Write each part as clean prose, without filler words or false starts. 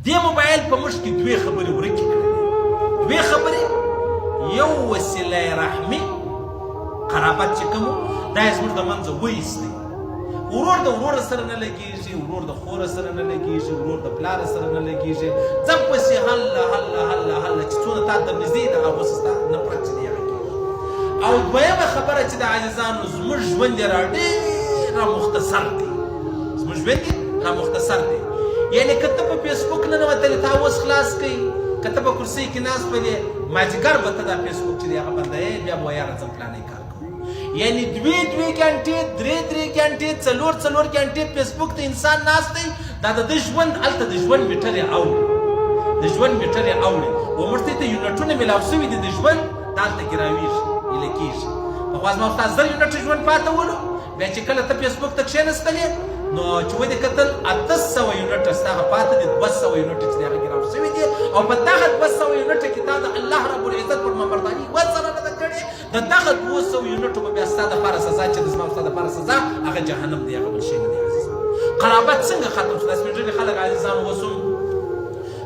دې موبایل په موږ کې دوې خبرې ورکې کړې دوې خبرې یو وسیله رحمي قرابت چې کوم دا یې زموږ د منځه وایستی ورور د ورور سره نه لګېږي ورور د خور سره نه لګېږي ورور د پلار سره نه لګېږي ځه پسې هله چې څونه تا ته نږدې ده هغه ستا نفرت چې دی هغه کېږي او دویمه خبره چې د عزیزانو زموږ ژوند یې را ډېر مختصر دی زموږ ژوند یې را مختصر دی یعنې که ته په فیسبوک ننوتلې تا اوس خلاص کوي که ته په کرسۍ کې ناست پلې مازدیګر به ته دا فیسبوک چې دی هغه بندوې بیا به وایه راځم فلانی کار یعنی دوی ګنټې درې ګنټې څلور ګنټې فیسبوک ته انسان ناست دی دا د ده ژوند هلته د ژوند میټر یې اوړي د ژوند میټر یې اوړي و موږ ته یونټونه میلاو شوي دي د ژوند دا هلته ګراویږي ایله کېږي پخوا زما ستا 1000 یونټه ژوند پاته ولو بیا چې کله ته فیسبوک ته کښېنستلې نو چې ودې کتل 800 یونټه ستا هغه پاته دي 200 یونټه چې د هغه ګراو شوي دي او په دغه 200 یونټه کې تا د الله رب العزت پر مامرداني وسره نه ده کړې د دغه 200 یونټو به بیا ستا دپاره سزا چې د زما او ستا دپاره سزا هغه جهنم دی هغه بل شی نه دی عزیزانو قرابت څنګه ختم شو دا سپین ږیري خلک عزیزانو اوس هم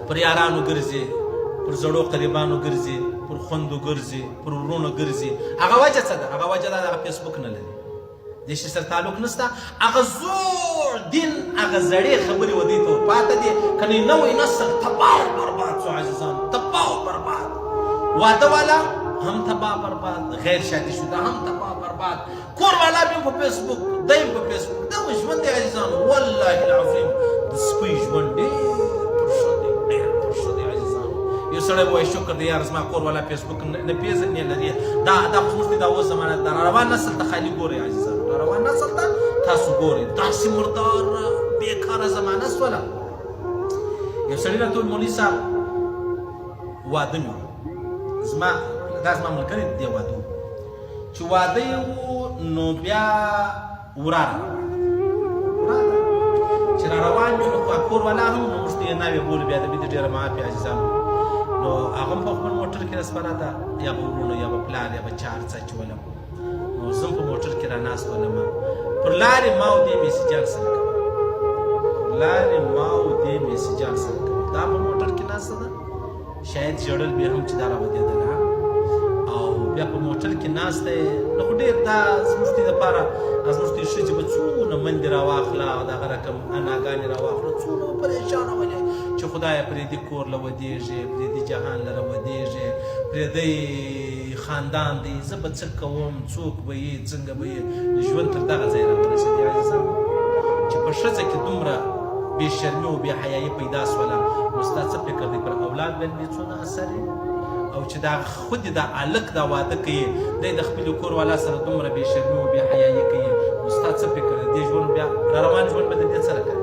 پر یارانو ګرځي پر زړو قریبانو ګرځي پر خوندو ګرځي پر ورونو ګرځي هغه وجه څه ده هغه وجه دا دغه فیسبوک نه لري دې شي سره تعلق نشته هغه زوړ دین هغه زړې خبرې ودې ته ورپاته دي که نه نوی نسل تباه و برباد شو عزیزانو تباه و برباد واده والا هم تباه برباد غیر شادي شده هم تباه برباد کور والا بیا په فیسبوک دی په فیسبوک دا ژوند دی عزیزانو والله العظیم د سپی ژوند ډېر پرشو دی عزیزانو یو سړی به وایي شکر دی یار زما کور والا فیسبوک نه پېژني لري دا خو زموږ دا اوس زمانه ده راروان نسل ته خالي ګورئ عزیزانو راروان نسل ته تاسو ګورئ داسې مردار بېکاره زمانه شوله یو سړي راته وویل مولوي صاحب واده مې زما دا زما ملګری دی واده و چې واده یې و نو بیا وراره چې را روان وي نو کور والا هم نو موږ ته یې ناوې بولو بیا د بې د ډېره معافي عزیزانو نو هغه هم په خپل موټر کې رسپه راته یا به ورونو یا به پلار یا به چا هر څه اچولم نو زه هم په موټر کې را ناست ولم پر لارې ما او دې میسجان سره کوم لارې ما او دې میسجان سره کوم دا په موټر کې ناسته ده شاید ژړل بیا هم چې دا راودېدله او بیا په موټر کې ناسته یې نو خو ډېر دا زموږ دې دپاره زموږ دې ښځې به څونه منډې راواخله او دغه رقم اناګانې راواخله څونه پریشانه ولې چې خدایه پرېږدي کور له ودېږي پرېږدي جهان لره ودېږي پرېږدی خاندان دی زه به څه کوم څوک به یې څنګه به یې ژوند تر دغه ځای راورسېدی عزیزانو چې په ښځه کې دومره بې شرمي او بې حیایي پیدا سوله نو ستا څه فکر دی پر اولاد باندې څونه اثر او چې دا خود دا هلک دا واده کوي دی د خپلې کور والا سره دومره بې شرمي او بې حیایي کوي نو ستا څه فکر دی دې ژوند بیا را روان ژوند به د دې سره کوي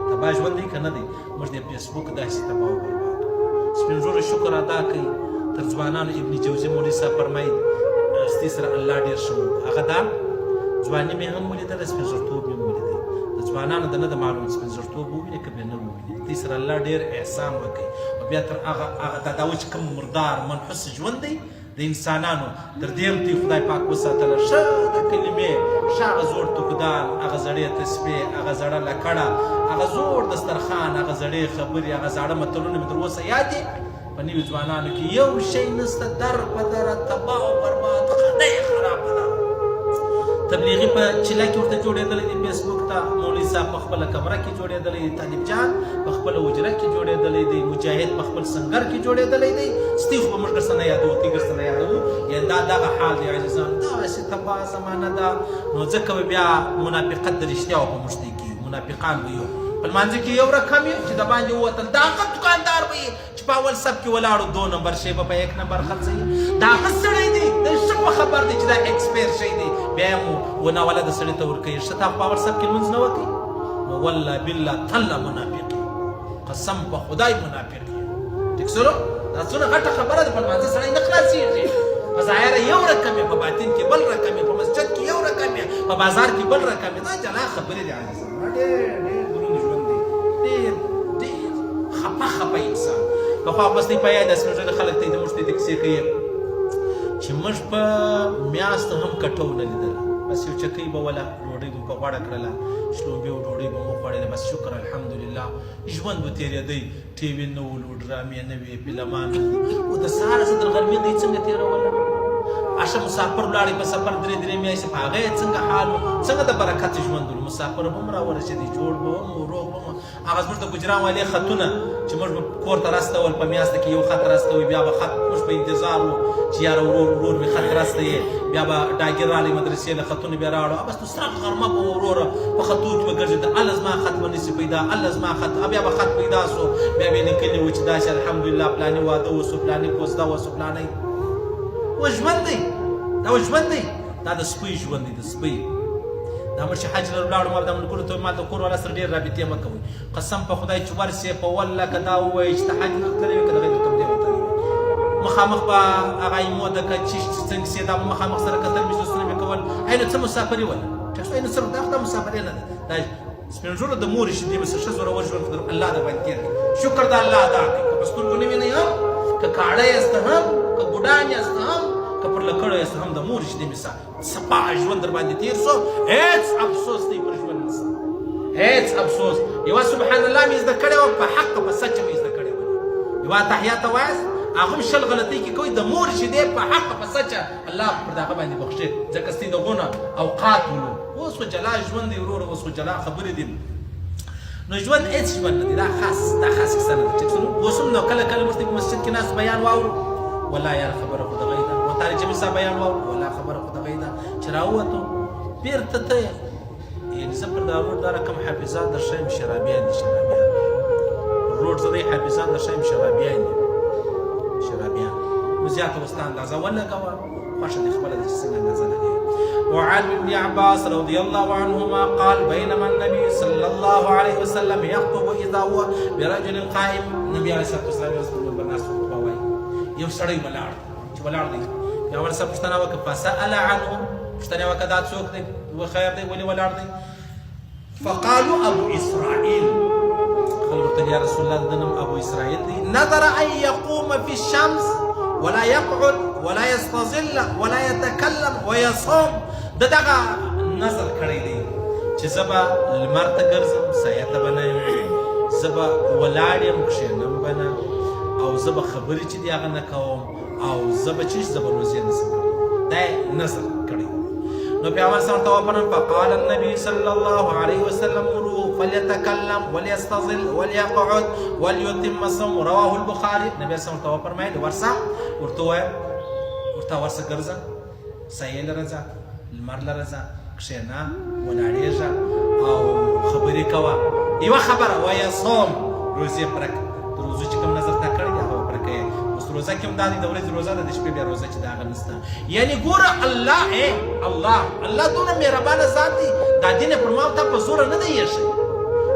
تباه ژوند دی که نه دی موږ د فیسبوک داسې تباه و برباد سپین ږیرو شکر ادا کوي تر ځوانانو ابن جوزي مولوي صاحب فرمایي ستې سره الله ډېر ښه هغه دا ځواني مې هم ولیدله سپین ږیرتوب مې ولیدی د ځوانانو د نه د معلوم سپین ږیرتوب وویني که بیا نه وویني دې سره الله ډېر احسان وکړي او بیا تر هغه دا و چې کوم مردار منحوس ژوند دی د انسانانو تر دې هم تی خدای پاک وساتله ښه د کلمې ښه هغه زوړ تکدان هغه زړې تسبیح هغه زړه لکړه هغه زوړ دسترخوان هغه زړې خبرې هغه زاړه متلونه مې تر اوسه یاد دي په نوي ځوانانو کې یو شی نسته در په دره تباه او برباد خدای خرابه ده تبلیغي په چیله کې ورته جوړېدلی دی فیسبوک ته مولوي صاحب په خپله کمره کې جوړېدلی دی طالب جان په خپله حجره کې جوړېدلی دی مجاهد په خپل سنګر کې جوړېدلی دی ستی خو به موږ درسه نه یادوو تی درسه نه یادوو یعنې دا دغه حال دی عزیزانو داسې تباه زمانه ده نو ځکه به بیا منافقت د رښتیاو په موږ دی کېږي منافقان به یو په لمانځه کې یو رقم یو چې د باندې ووتل دا هغه دوکاندار به یې چې په اول صف کې ولاړو 2 نمبر شی به په 1 نمبر خرڅوي دا هغه سړی دی د ښه په خبر دی چې دا ایکسپایر شی دی بیا یې و ناولده سړي ته ورکوي ښه تا په اول صف کې لمونځ نه وکړي نو والله بالله تله منافق قسم په خدای منافق ټیک سره دا څونه غټه خبره ده په لمانځه سړی نه خلاصېږي په ظاهره یو رقم یې په باطن کې بل رقم یې په مسجد کې یو رقم یې په بازار کې بل رقم یې دا جلا خبرې دي عزیزان ډېر دروند ژوند دی ډېر خپه انسان پخوا بس دی په یاد ده سپین ږیري خلک ته یې د موږ ته د کیسې کوي چې موږ په میاشت هم کټو نه لیدله په بس یو چکۍ به وله ډوډۍ به په غوړه کړله شلومبې او ډوډۍ به مو خوړلې بس شکر الحمدلله ژوند به تېرېدی ټي وي نه ولو ډرامې نه وې فلمان خو د سهاره زه د غرمې دی څنګه تېروله اشه مسافر ولاړې په سفر درې میاشتې په هغه یې څنګه حال و څنګه د برکت ژوند ولو مسافر به هم راورسېدي جوړ به هم روغ به هم هغه زموږ د ګجران والې خطونه چې موږ به کور ته راستول په میاشته کې یو خط راستوي بیا به خط موږ په انتظار وو چې یاره ورور مې خط راستوي بیا به ډاګر رالی مدرسې له خطونه بیا راوړو بس نو سره غرمه به وروره په خطو کې به ګرځېده الله زما خط به نسي پیدا الله زما خط بیا به خط پیدا سو بیا به یې لیکلي وو چې داسې الحمدلله پلانې واده وسو پلانې کوزده وسو پلانې و ژوند دی دا و ژوند دی دا د سپۍ ژوند دی د سپۍ دا موږ چې حج له ولاړو ما د ملګرو ته ما د کور والا سره ډېر رابطې مه کوئ قسم په خدای چې ورسې په والله که دا ووایي چې ته حج تللی وې که د غیر ته دې وتلی مخامخ به هغه ایمو د که چې څنګه سي دا به مخامخ سره کتل مجلسونه مې کول ای نو څه مسافري وله ای نو څه دا خو دا مسافري نه ده دا سپین ږیرو د مورې شیدې به ښه زوره وژوند الله در باندې تېر کړي شکر د الله ادا کړئ که په سترګو نه وینئ هم که کاړه یاست هم که بوډان یاست هم که پر لکړه یاست هم د مورې شیدې مې صفا ژوند در باندې تېر سو هېڅ افسوس دی پر ژوند نشته هېڅ افسوس یوه سبحان الله مې زده کړې وه په حق په سچه مې زده کړې وه یوه تحیاته وایاست هغه هم شل غلطۍ کې کوي د مور شیدې په حق په سچه الله پر دغه باندې بخښي ځکه ستې دغونه اوقات ولو اوس خو جلا ژوند دی وروره اوس خو جلا خبرې دي نو ژوند هېڅ ژوند نه دی دا خاص کیسه نه ده ټیک شو اوس هم نو کله موږ په مسجد کې ناست بیان واورو والله یاره خبره خو دغه ده و طارق جمیل صاحب بیان واورو والله خبره خو دغه ده چې راووتو بېرته ته یعنې زه پر دا روډ دا رقم حافظان در ښیم شرابیان دي شرابیان روډ زه دی حافظان در ښیم شرابیان دي شرابیان نو زیاته ورسته اندازه ولګوه خوښه دې خپله ده چې څنګه اندازه لګوي وعن ابن عباس رضي الله عنهما قال بينما النبي صلى الله عليه وسلم يخطب اذا هو برجل قائم النبي عليه الصلاه والسلام رسول الله الناس خطبه وايي یو سړی ولاړ چې ولاړ دی پیغمبر صاحب پوښتنه وکړه فسأل عنه پوښتنه وکړه دا څوک دی و خیر دی ولې ولاړ دی فقالوا ابو اسرائيل خلق يا رسول الله دنم ابو اسرائيل دي نظر ان يقوم في الشمس ولا يقعد ولا يستظل ولا يتكلم ويصوم دغه نظر کړی دی چې زبا لمر ته ګرځم سایه ته به نه یم زبا ولاړ یم کښېنم به نه او زبا خبرې چې دي هغه نه کوم او زبا چې زبا روزې نشم دا نظر کړی نو پیغمبر صلی الله علیه وسلم فقال النبي صلى الله عليه وسلم مروه فليتكلم وليستظل وليقعد وليتم صوم رواه البخاري نبی صلی الله علیه وسلم فرمایي ورسه ورته وایه ورته ورسه ګرځه سایې لره ځه لمر لره ځه کښېنه ولاړېږه او خبرې کوه یوه خبره ویصوم روزې پوره کړه د روزو چې کوم نظر تا کړی دی هغه پوره کوې اوس روزه کې هم دا دی د ورځې روزه ده د شپې بیا روزه چې د هغه نشته یعنې ګوره الله دونه مهربانه ذات دی دا دین یې پر ما تا په زوره نه دی ایښی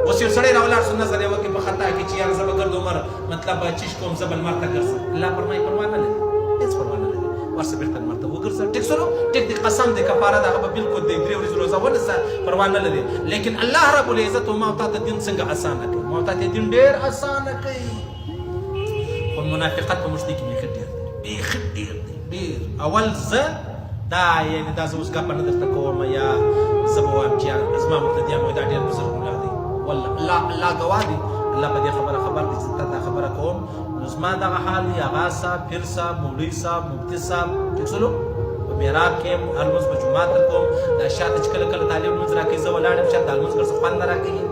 اوس یو سړی راولاړ سو نظر یې وکړي په خطا کې چې یاره زه به ګرد عمر مطلب چیش کوم زه به لمر ته ګرځم الله فرمایي پروا نه لري هېڅ پروا نه لري ورسه بېرته لمر ته وګرځه ټیک شولو ټیک دی قسم دی کفاره د هغه به بلکل دی 3 ورځې روزه ونیسه پروا نه لري لیکن الله رب العزت ما او تا ته دین څنګه اسانه کوي ما او تا ته دین ډېر اسانه کوي خو منافقت په موږ کې بیخي ډېر دی بیخي ډېر دی ډېر اول زه دا یعنې دا زه اوس ګپه نه درته کوم یا زه به وایم چې زما مقتدیان وایي دا ډېر بزرګ ملا دی والله الله ګواه دی الله په دې خبره خبر دی چې تا دا خبره کوم نو زما دغه حال دی اغا صاحب پیر صاحب مولوي صاحب مفتي صاحب ټیک شولو په محراب کې هر لمونځ په جومات ته کوم دا شاته چې کله کله طالب لمونځ راکوي زه ولاړ یم شاته دا لمونځ ګرځه خوند نه راکوي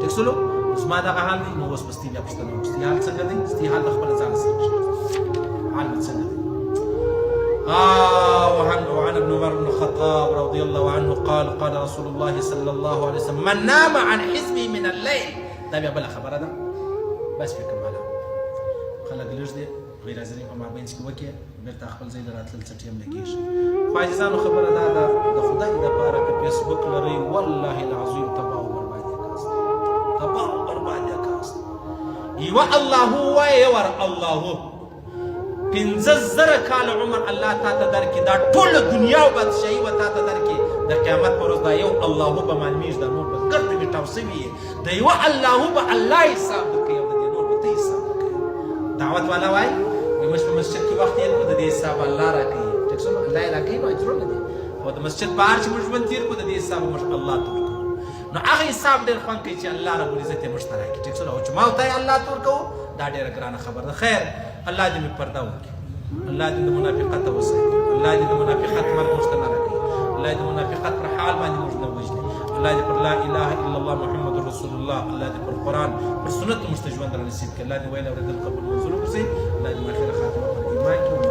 ټیک شولو زما دغه حال دی نو اوس به ستې بیا پوښتنه وکړو ستې حال څنګه دی ستې حال د خپله ځان سره حال به څنګه دی وعن ابن عمر بن الخطاب رضي الله عنه قال قال رسول الله صلى الله عليه وسلم من نام عن حزبه من الليل دا بیا بله خبره ده بس فکر مالا خلک لږ دی غیر حاضرین په مابینځ کې وکړي بېرته خپل ځای له راتلل څه ټیم لګېږي خو عزیزانو خبره دا ده د خدای دپاره که فیسبوک لرئ والله العظیم تباه و برباد یې کاست تباه و برباد یې کاست یوه الله ووایه ور الله 15,000 کاله عمر الله تا ته درکړي دا ټوله دنیا او بادشاهي به تا ته درکړي د قیامت په ورځ دا یو الله به معلومېږي دا نور به ګرد میټاو سوي یې د یوه الله به الله حساب درکوي او د دې نور به ته حساب درکوي دعوت والا وایي موږ په مسجد کې وخت تېر کړو د دې حساب الله راکوي ټیک شو الله یې راکوي نو اجرونه دي او د مسجد په هر چې موږ ژوند تېر کړو د دې حساب موږ الله ته ورکوو نو هغه حساب ډېر خوند کوي چې الله رب العزت یې موږ ته راکړي ټیک شو او چې ما ته یې الله ته ورکوو دا ډېره ګرانه خبره ده خیر الله دې مې پرده وکړي الله دې د منافقت وساتي الله دې د منافقت مرګ موږ ته نه راکړي الله دې د منافقت پر حال باندې موږ نه وژني الله دې پر لا اله الا الله محمد رسول الله الله دې پر قرآن پر سنت موږ ته ژوند را نصیب کړي الله دې ویل اورېدل قبول منظور وکړي الله دې ماخره خاتمه پر ایمان کړي